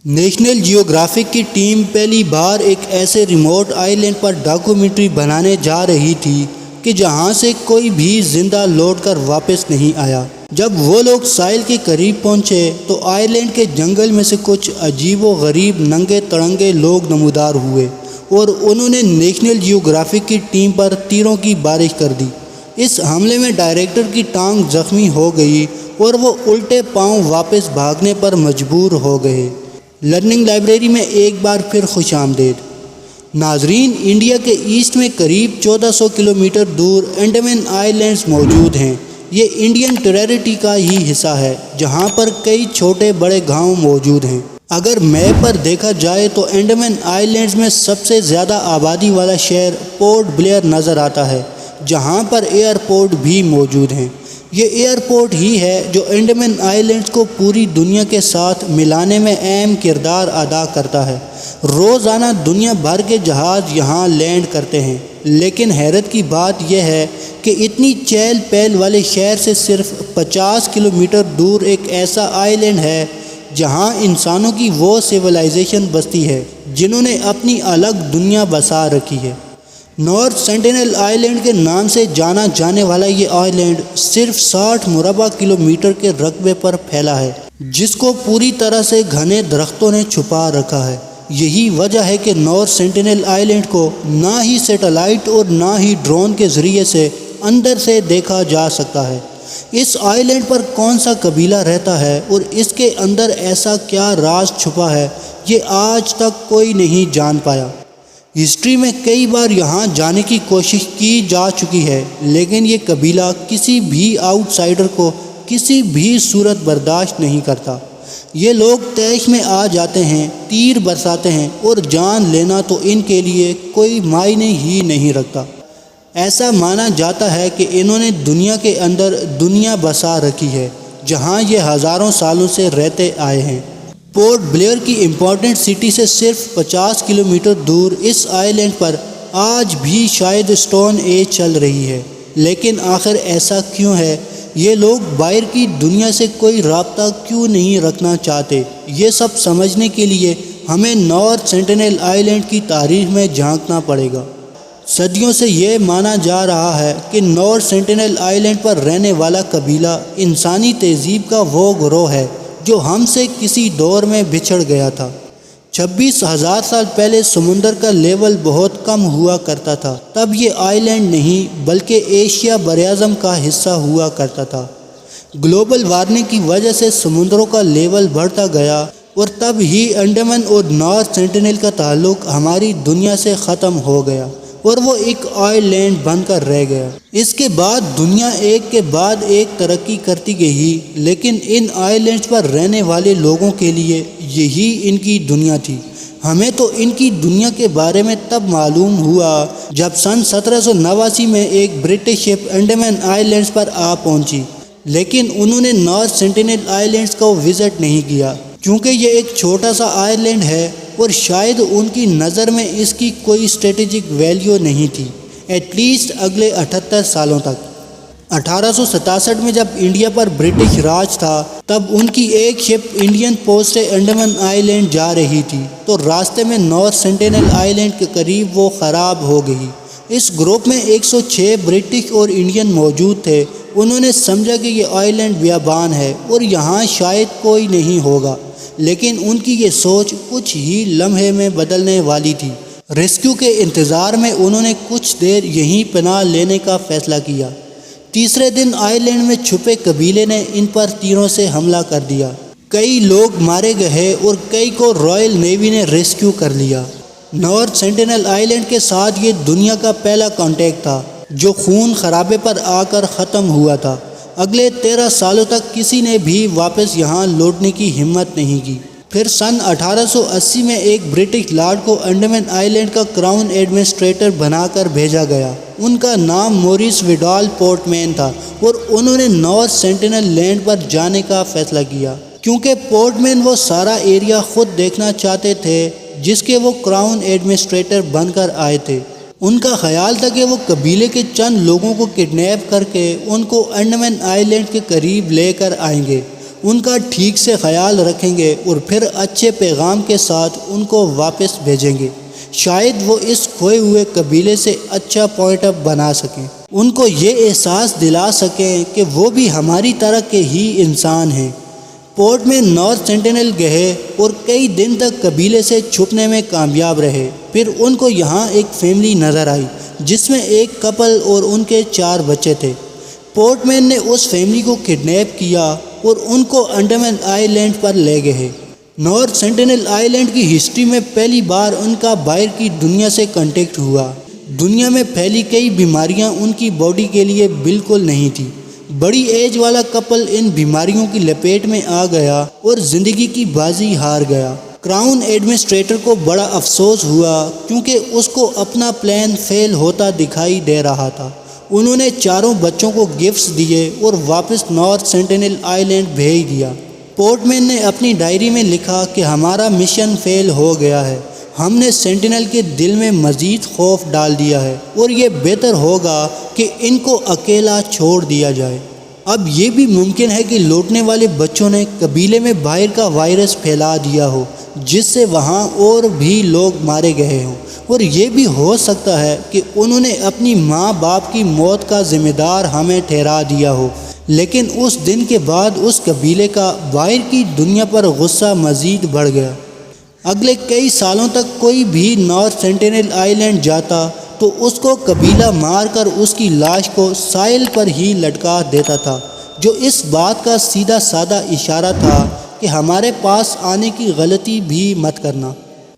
National geographic کی team پہلی بار ایک ایسے ریموٹ آئی لینڈ پر ڈاکومنٹری بنانے جا رہی تھی کہ جہاں سے کوئی بھی زندہ لوٹ کر واپس نہیں آیا۔ جب وہ لوگ ساحل کے قریب پہنچے تو آئی لینڈ کے جنگل میں سے کچھ عجیب و غریب ننگے تڑنگے لوگ نمودار ہوئے اور انہوں نے نیشنل جیوگرافک کی ٹیم پر تیروں کی بارش کر دی۔ اس حملے میں ڈائریکٹر کی ٹانگ زخمی ہو گئی اور وہ الٹے پاؤں واپس بھاگنے پر مجبور ہو گئے۔ لرننگ لائبریری میں ایک بار پھر خوش آمدید۔ ناظرین، انڈیا کے ایسٹ میں قریب 1400 کلومیٹر دور انڈمان آئی لینڈز موجود ہیں۔ یہ انڈین ٹیریٹری کا ہی حصہ ہے جہاں پر کئی چھوٹے بڑے گاؤں موجود ہیں۔ اگر میپ پر دیکھا جائے تو انڈمان آئی لینڈز میں سب سے زیادہ آبادی والا شہر پورٹ بلیئر نظر آتا ہے، جہاں پر ایئرپورٹ بھی موجود ہیں۔ یہ ایئرپورٹ ہی ہے جو انڈمان آئی لینڈز کو پوری دنیا کے ساتھ ملانے میں اہم کردار ادا کرتا ہے۔ روزانہ دنیا بھر کے جہاز یہاں لینڈ کرتے ہیں، لیکن حیرت کی بات یہ ہے کہ اتنی چہل پہل والے شہر سے صرف 50 کلومیٹر دور ایک ایسا آئی لینڈ ہے جہاں انسانوں کی وہ سیولائزیشن بستی ہے جنہوں نے اپنی الگ دنیا بسا رکھی ہے۔ نارتھ سینٹینل آئی لینڈ کے نام سے جانا جانے والا یہ آئی لینڈ صرف 60 مربع کلومیٹر کے رقبے پر پھیلا ہے، جس کو پوری طرح سے گھنے درختوں نے چھپا رکھا ہے۔ یہی وجہ ہے کہ نارتھ سینٹینل آئی لینڈ کو نہ ہی سیٹلائٹ اور نہ ہی ڈرون کے ذریعے سے اندر سے دیکھا جا سکتا ہے۔ اس آئی لینڈ پر کون سا قبیلہ رہتا ہے اور اس کے اندر ایسا کیا راز چھپا ہے، یہ آج تک کوئی نہیں جان پایا۔ ہسٹری میں کئی بار یہاں جانے کی کوشش کی جا چکی ہے، لیکن یہ قبیلہ کسی بھی آؤٹ سائیڈر کو کسی بھی صورت برداشت نہیں کرتا۔ یہ لوگ طیش میں آ جاتے ہیں، تیر برساتے ہیں اور جان لینا تو ان کے لیے کوئی معنی ہی نہیں رکھتا۔ ایسا مانا جاتا ہے کہ انہوں نے دنیا کے اندر دنیا بسا رکھی ہے جہاں یہ ہزاروں سالوں سے رہتے آئے ہیں۔ پورٹ بلیئر کی امپورٹنٹ سٹی سے صرف 50 کلومیٹر دور اس آئی لینڈ پر آج بھی شاید اسٹون ایج چل رہی ہے، لیکن آخر ایسا کیوں ہے؟ یہ لوگ باہر کی دنیا سے کوئی رابطہ کیوں نہیں رکھنا چاہتے؟ یہ سب سمجھنے کے لیے ہمیں نارتھ سینٹینل آئی لینڈ کی تاریخ میں جھانکنا پڑے گا۔ صدیوں سے یہ مانا جا رہا ہے کہ نارتھ سینٹینل آئی لینڈ پر رہنے والا قبیلہ انسانی تہذیب کا وہ گروہ ہے جو ہم سے کسی دور میں بچھڑ گیا تھا۔ 26,000 سال پہلے سمندر کا لیول بہت کم ہوا کرتا تھا، تب یہ آئی لینڈ نہیں بلکہ ایشیا براعظم کا حصہ ہوا کرتا تھا۔ گلوبل وارمنگ کی وجہ سے سمندروں کا لیول بڑھتا گیا اور تب ہی انڈمان اور نارتھ سینٹینل کا تعلق ہماری دنیا سے ختم ہو گیا اور وہ ایک آئی لینڈ بن کر رہ گیا۔ اس کے بعد دنیا ایک کے بعد ایک ترقی کرتی گئی، لیکن ان آئی لینڈز پر رہنے والے لوگوں کے لیے یہی ان کی دنیا تھی۔ ہمیں تو ان کی دنیا کے بارے میں تب معلوم ہوا جب سن 1789 میں ایک برٹش شپ انڈمان آئی لینڈز پر آ پہنچی، لیکن انہوں نے نارتھ سینٹینل آئی لینڈز کو وزٹ نہیں کیا کیونکہ یہ ایک چھوٹا سا آئی لینڈ ہے اور شاید ان کی نظر میں اس کی کوئی اسٹریٹجک ویلیو نہیں تھی، ایٹ لیسٹ اگلے 78 سالوں تک۔ 1867 میں جب انڈیا پر برٹش راج تھا تب ان کی ایک شپ انڈین پوسٹ سے انڈمان آئی لینڈ جا رہی تھی تو راستے میں نارتھ سینٹینل آئی لینڈ کے قریب وہ خراب ہو گئی۔ اس گروپ میں 106 برٹش اور انڈین موجود تھے۔ انہوں نے سمجھا کہ یہ آئی لینڈ بیابان ہے اور یہاں شاید کوئی نہیں ہوگا، لیکن ان کی یہ سوچ کچھ ہی لمحے میں بدلنے والی تھی۔ ریسکیو کے انتظار میں انہوں نے کچھ دیر یہیں پناہ لینے کا فیصلہ کیا۔ تیسرے دن آئی لینڈ میں چھپے قبیلے نے ان پر تیروں سے حملہ کر دیا۔ کئی لوگ مارے گئے اور کئی کو رائل نیوی نے ریسکیو کر لیا۔ نارتھ سینٹینل آئی لینڈ کے ساتھ یہ دنیا کا پہلا کانٹیکٹ تھا جو خون خرابے پر آ کر ختم ہوا تھا۔ اگلے 13 سالوں تک کسی نے بھی واپس یہاں لوٹنے کی ہمت نہیں کی۔ پھر سن 1880 میں ایک برٹش لارڈ کو انڈمان آئی لینڈ کا کراؤن ایڈمنسٹریٹر بنا کر بھیجا گیا۔ ان کا نام موریس وڈال پورٹ مین تھا اور انہوں نے نارتھ سینٹینل لینڈ پر جانے کا فیصلہ کیا کیونکہ پورٹ مین وہ سارا ایریا خود دیکھنا چاہتے تھے جس کے وہ کراؤن ایڈمنسٹریٹر بن کر آئے تھے۔ ان کا خیال تھا کہ وہ قبیلے کے چند لوگوں کو کڈنیپ کر کے ان کو انڈمان آئی لینڈ کے قریب لے کر آئیں گے ان کا ٹھیک سے خیال رکھیں گے اور پھر اچھے پیغام کے ساتھ ان کو واپس بھیجیں گے، شاید وہ اس کھوئے ہوئے قبیلے سے اچھا پوائنٹ اپ بنا سکیں، ان کو یہ احساس دلا سکیں کہ وہ بھی ہماری طرح کے ہی انسان ہیں۔ پورٹ میں نارتھ سینٹینل گئے اور کئی دن تک قبیلے سے چھپنے میں کامیاب رہے۔ پھر ان کو یہاں ایک فیملی نظر آئی جس میں ایک کپل اور ان کے 4 بچے تھے۔ پورٹ مین نے اس فیملی کو کڈنیپ کیا اور ان کو انڈمان آئی لینڈ پر لے گئے۔ نارتھ سینٹینل آئی لینڈ کی ہسٹری میں پہلی بار ان کا باہر کی دنیا سے کنٹیکٹ ہوا۔ دنیا میں پھیلی کئی بیماریاں ان کی باڈی کے لیے بالکل نہیں تھی۔ بڑی ایج والا کپل ان بیماریوں کی لپیٹ میں آ گیا اور زندگی کی بازی ہار گیا۔ کراؤن ایڈمنسٹریٹر کو بڑا افسوس ہوا کیونکہ اس کو اپنا پلان فیل ہوتا دکھائی دے رہا تھا۔ انہوں نے 4 بچوں کو گفٹس دیے اور واپس نارتھ سینٹینل آئی لینڈ بھیج دیا۔ پورٹ مین نے اپنی ڈائری میں لکھا کہ ہمارا مشن فیل ہو گیا ہے، ہم نے سینٹینل کے دل میں مزید خوف ڈال دیا ہے اور یہ بہتر ہوگا کہ ان کو اکیلا چھوڑ دیا جائے۔ اب یہ بھی ممکن ہے کہ لوٹنے والے بچوں نے قبیلے میں باہر کا وائرس پھیلا دیا ہو جس سے وہاں اور بھی لوگ مارے گئے ہوں، اور یہ بھی ہو سکتا ہے کہ انہوں نے اپنی ماں باپ کی موت کا ذمہ دار ہمیں ٹھہرا دیا ہو۔ لیکن اس دن کے بعد اس قبیلے کا باہر کی دنیا پر غصہ مزید بڑھ گیا۔ اگلے کئی سالوں تک کوئی بھی نارتھ سینٹینل آئی لینڈ جاتا تو اس کو قبیلہ مار کر اس کی لاش کو ساحل پر ہی لٹکا دیتا تھا، جو اس بات کا سیدھا سادہ اشارہ تھا کہ ہمارے پاس آنے کی غلطی بھی مت کرنا۔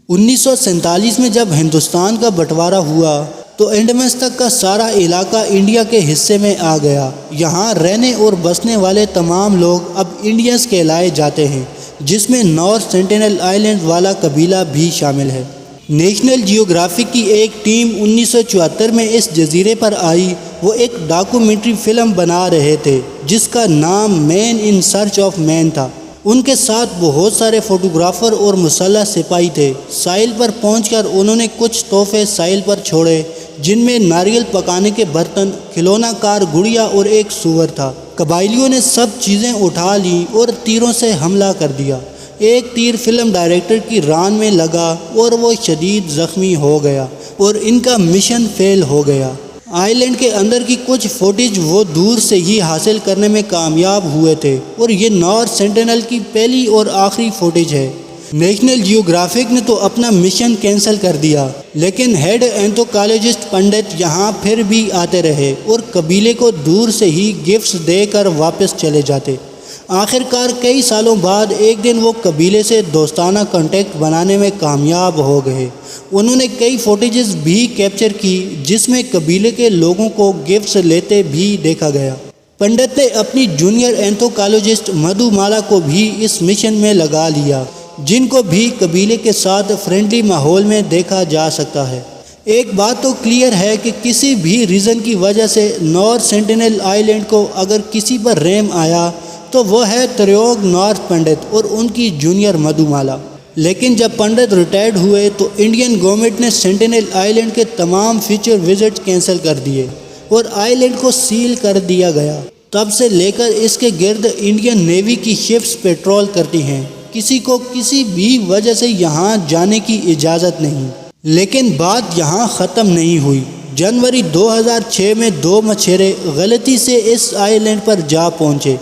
1947 میں جب ہندوستان کا بٹوارا ہوا تو انڈمانز تک کا سارا علاقہ انڈیا کے حصے میں آ گیا۔ یہاں رہنے اور بسنے والے تمام لوگ اب انڈینز کہلائے جاتے ہیں، جس میں نارتھ سینٹینل آئی لینڈ والا قبیلہ بھی شامل ہے۔ نیشنل جیوگرافک کی ایک ٹیم 1974 میں اس جزیرے پر آئی۔ وہ ایک ڈاکومنٹری فلم بنا رہے تھے جس کا نام مین ان سرچ آف مین تھا۔ ان کے ساتھ بہت سارے فوٹوگرافر اور مسلح سپاہی تھے۔ ساحل پر پہنچ کر انہوں نے کچھ تحفے ساحل پر چھوڑے جن میں ناریل پکانے کے برتن، کھلونا کار گڑیا اور ایک سور تھا۔ قبائلیوں نے سب چیزیں اٹھا لیں اور تیروں سے حملہ کر دیا۔ ایک تیر فلم ڈائریکٹر کی ران میں لگا اور وہ شدید زخمی ہو گیا اور ان کا مشن فیل ہو گیا۔ آئی لینڈ کے اندر کی کچھ فوٹیج وہ دور سے ہی حاصل کرنے میں کامیاب ہوئے تھے اور یہ نارتھ سینٹینل کی پہلی اور آخری فوٹیج ہے۔ نیشنل جیوگرافک نے تو اپنا مشن کینسل کر دیا، لیکن ہیڈ اینتھروپولوجسٹ پنڈت یہاں پھر بھی آتے رہے اور قبیلے کو دور سے ہی گفٹس دے کر واپس چلے جاتے۔ آخر کار کئی سالوں بعد ایک دن وہ قبیلے سے دوستانہ کانٹیکٹ بنانے میں کامیاب ہو گئے۔ انہوں نے کئی فوٹیجز بھی کیپچر کی جس میں قبیلے کے لوگوں کو گفٹس لیتے بھی دیکھا گیا۔ پنڈت نے اپنی جونیئر اینتھروپولوجسٹ مدھو مالا کو بھی اس مشن میں لگا لیا، جن کو بھی قبیلے کے ساتھ فرینڈلی ماحول میں دیکھا جا سکتا ہے۔ ایک بات تو کلیئر ہے کہ کسی بھی ریزن کی وجہ سے نارتھ سینٹینل آئی لینڈ کو اگر کسی پر رحم آیا تو وہ ہے تریوگ نارتھ پنڈت اور ان کی جونیئر مدھو مالا۔ لیکن جب پنڈت ریٹائرڈ ہوئے تو انڈین گورنمنٹ نے سینٹینل آئی لینڈ کے تمام فیوچر وزٹس کینسل کر دیے اور آئی لینڈ کو سیل کر دیا گیا۔ تب سے لے کر اس کے گرد انڈین نیوی کی شپس پیٹرول کرتی ہیں۔ کسی کو کسی بھی وجہ سے یہاں جانے کی اجازت نہیں۔ لیکن بات یہاں ختم نہیں ہوئی۔ جنوری 2006 میں 2 مچھیرے غلطی سے اس آئی لینڈ پر جا پہنچے۔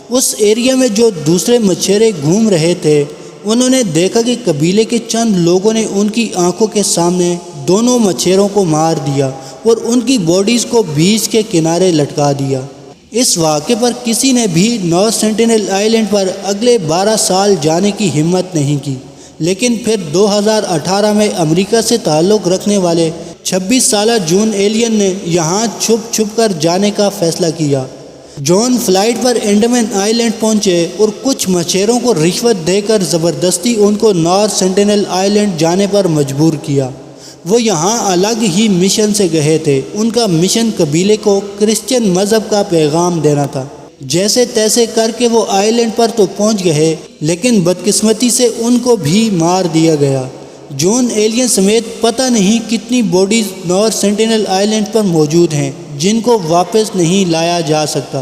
اس ایریا میں جو دوسرے مچھیرے گھوم رہے تھے انہوں نے دیکھا کہ قبیلے کے چند لوگوں نے ان کی آنکھوں کے سامنے دونوں مچھیروں کو مار دیا اور ان کی باڈیز کو بیچ کے کنارے لٹکا دیا۔ اس واقعے پر کسی نے بھی نارتھ سینٹینل آئی لینڈ پر اگلے 12 سال جانے کی ہمت نہیں کی، لیکن پھر 2018 میں امریکہ سے تعلق رکھنے والے 26 سالہ جون ایلین نے یہاں چھپ چھپ کر جانے کا فیصلہ کیا۔ جون فلائٹ پر انڈمان آئی لینڈ پہنچے اور کچھ مچھیروں کو رشوت دے کر زبردستی ان کو نارتھ سینٹینل آئی لینڈ جانے پر مجبور کیا۔ وہ یہاں الگ ہی مشن سے گئے تھے۔ ان کا مشن قبیلے کو کرسچن مذہب کا پیغام دینا تھا۔ جیسے تیسے کر کے وہ آئی لینڈ پر تو پہنچ گئے، لیکن بدقسمتی سے ان کو بھی مار دیا گیا۔ جون ایلین سمیت پتہ نہیں کتنی باڈیز نارتھ سینٹینل آئی لینڈ پر موجود ہیں جن کو واپس نہیں لایا جا سکتا۔